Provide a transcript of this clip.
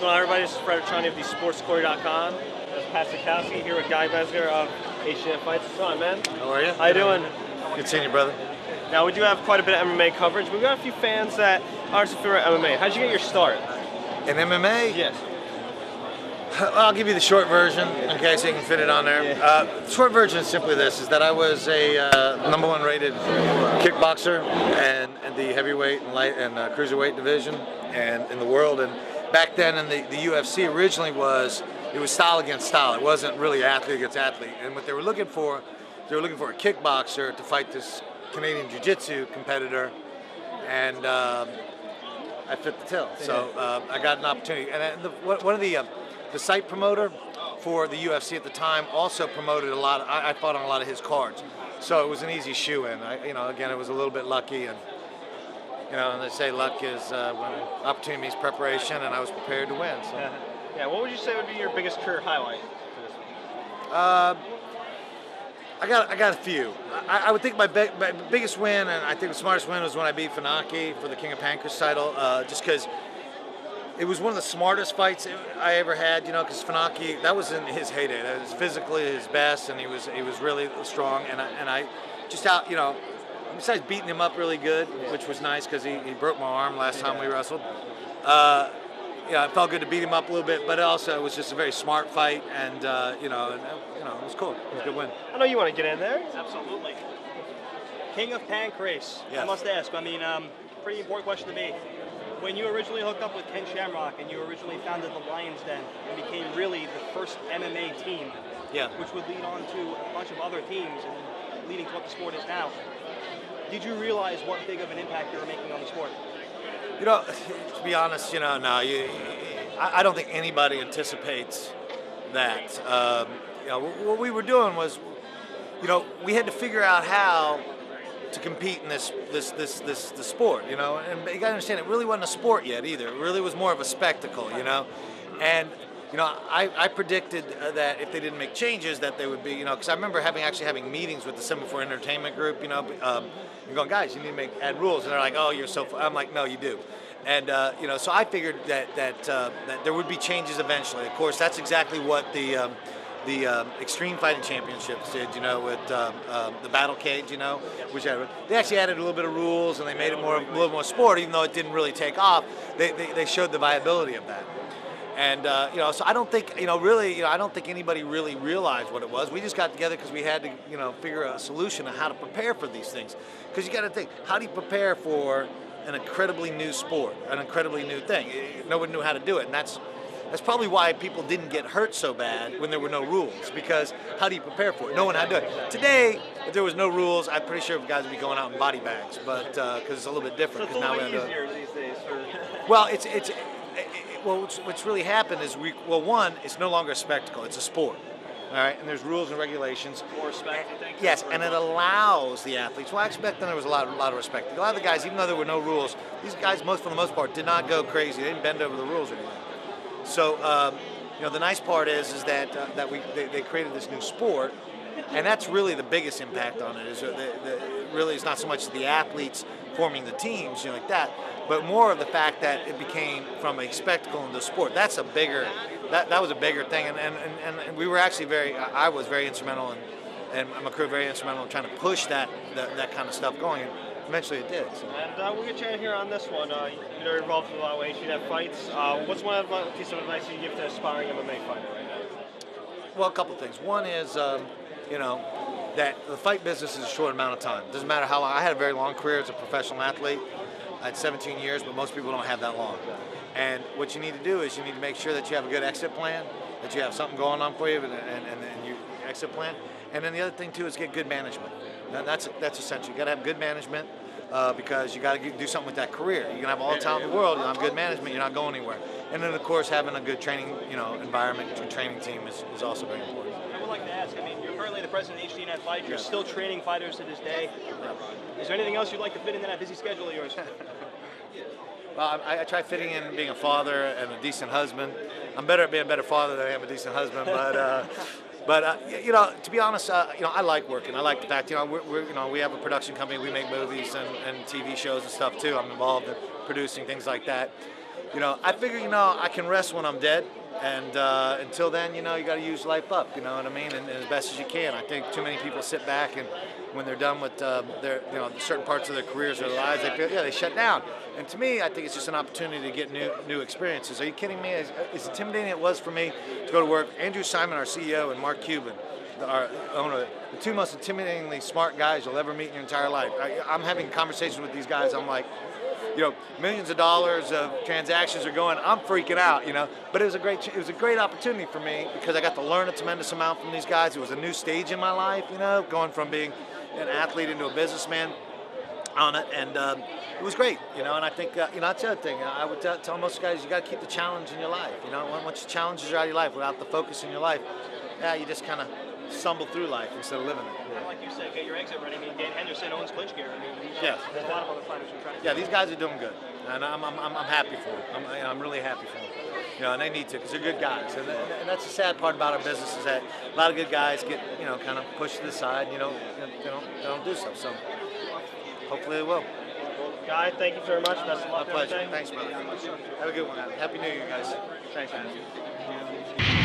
going on, everybody? This is Richani of the SportsCourier.com. This is Cyckowski here with Guy Mezger of HDNet Fights. What's going on, man? How are you? How you doing? Good seeing you, brother. Now, we do have quite a bit of MMA coverage. We've got a few fans that aren't so familiar with MMA. How'd you get your start? In MMA? Yes. I'll give you the short version, okay, so you can fit it on there. Yeah. Short version is simply this, is that I was a #1 rated kickboxer and the heavyweight and light and cruiserweight division and in the world. And back then in the UFC originally it was style against style. It wasn't really athlete against athlete. And what they were looking for a kickboxer to fight this Canadian Jiu-Jitsu competitor, and I fit the bill. So I got an opportunity. And one of the site promoter for the UFC at the time also promoted a lot. I fought on a lot of his cards, so it was an easy shoe-in. Again, it was a little bit lucky, and and they say luck is when opportunity meets preparation, and I was prepared to win. So. Yeah. What would you say would be your biggest career highlight for this one? I got a few. I would think my biggest win, and I think the smartest win, was when I beat Funaki for the King of Pancras title, just because it was one of the smartest fights I ever had, because Funaki, that was in his heyday. That was physically his best, and he was really strong. And I just besides beating him up really good, which was nice because he broke my arm last time we wrestled. It felt good to beat him up a little bit, but also it was just a very smart fight, and it was cool. It was a good win. I know you want to get in there. Absolutely. King of Pancras. Yes. I must ask. Pretty important question to me. When you originally hooked up with Ken Shamrock and you originally founded the Lions Den and became really the first MMA team, which would lead on to a bunch of other teams and leading to what the sport is now, did you realize what big of an impact you were making on the sport? To be honest, no, I don't think anybody anticipates that. What we were doing was, we had to figure out how to compete in this sport, and you gotta understand, it really wasn't a sport yet either. It really was more of a spectacle, and I predicted that if they didn't make changes, that they would be, because I remember actually having meetings with the Semaphore Entertainment Group, you're going, guys, you need to add rules, and they're like, oh, you're so. I'm like, no, you do, and so I figured that there would be changes eventually. Of course, that's exactly what the Extreme Fighting Championships did, with the battle cage, which they actually added a little bit of rules and they made it a little more sport, even though it didn't really take off. They showed the viability of that, and so I don't think I don't think anybody really realized what it was. We just got together because we had to figure a solution on how to prepare for these things. Because you got to think, how do you prepare for an incredibly new sport, an incredibly new thing? No one knew how to do it, and that's probably why people didn't get hurt so bad when there were no rules, because how do you prepare for it? No one had to do it. Today, if there was no rules, I'm pretty sure guys would be going out in body bags, but because it's a little bit different. So it's a little bit easier these days. Well, what's really happened is, one, it's no longer a spectacle, it's a sport. All right, and there's rules and regulations. More respect, you think? Yes, and it allows the athletes. Well, I expect that there was a lot of respect. A lot of the guys, even though there were no rules, these guys, for the most part, did not go crazy. They didn't bend over the rules or anything. So, the nice part is that they created this new sport, and that's really the biggest impact on it. Is really it's not so much the athletes forming the teams, like that, but more of the fact that it became from a spectacle into sport. That's a bigger. That was a bigger thing, and we were actually I was very instrumental, and my crew very instrumental in trying to push that kind of stuff going. And eventually it did. So. And we'll get you in here on this one. You're involved in a lot of ways. HDNet Fights. What's one piece of advice you give to an aspiring MMA fighter right now? Well, a couple things. One is, that the fight business is a short amount of time. It doesn't matter how long. I had a very long career as a professional athlete. I had 17 years, but most people don't have that long. And what you need to do is you need to make sure that you have a good exit plan, that you have something going on for you, and you exit plan. And then the other thing too is get good management. That's essential. You got to have good management because you got to do something with that career. You can have all the talent in the world, you have good management, you're not going anywhere. And then of course having a good training, environment, training team is also very important. I would like to ask. You're currently the president of HDNet Fights. You're still training fighters to this day. Is there anything else you'd like to fit into that busy schedule of yours? Well, I try fitting in being a father and a decent husband. I'm better at being a better father than I am a decent husband, but to be honest, I like working. I like the fact, we have a production company. We make movies and TV shows and stuff too. I'm involved in producing things like that. you know, I figure, you know, I can rest when I'm dead. And until then, you know, you got to use life up, you know what I mean, and as best as you can. I think too many people sit back and when they're done with their, you know, certain parts of their careers or their lives, they feel, yeah, they shut down. And to me, I think it's just an opportunity to get new experiences. Are you kidding me? As intimidating it was for me to go to work, Andrew Simon, our CEO, and Mark Cuban, our owner, the two most intimidatingly smart guys you'll ever meet in your entire life. I'm having conversations with these guys. I'm like, you know, millions of dollars of transactions are going. I'm freaking out, you know. But it was a great opportunity for me because I got to learn a tremendous amount from these guys. It was a new stage in my life, you know, going from being an athlete into a businessman on it, and it was great, you know. And I think, you know, that's the other thing. I would tell most guys, you got to keep the challenge in your life, you know. Once the challenges are out of your life, without the focus in your life, yeah, you just kind of stumble through life instead of living it. Yeah. Like you said, get your exit ready. I mean, Dan Henderson owns clinch gear. I mean, yeah. There's a lot of other fighters who are trying to. Yeah, these guys are doing good, and I'm happy for them. I'm really happy for them. You know, and they need to because they're good guys. And that's the sad part about our business is that a lot of good guys get, you know, kind of pushed to the side. You know, they don't do so. So hopefully they will. Well, Guy, thank you very much. Best of luck. My pleasure. Thanks, brother. Have a good one. Happy New Year, guys. Thanks, man.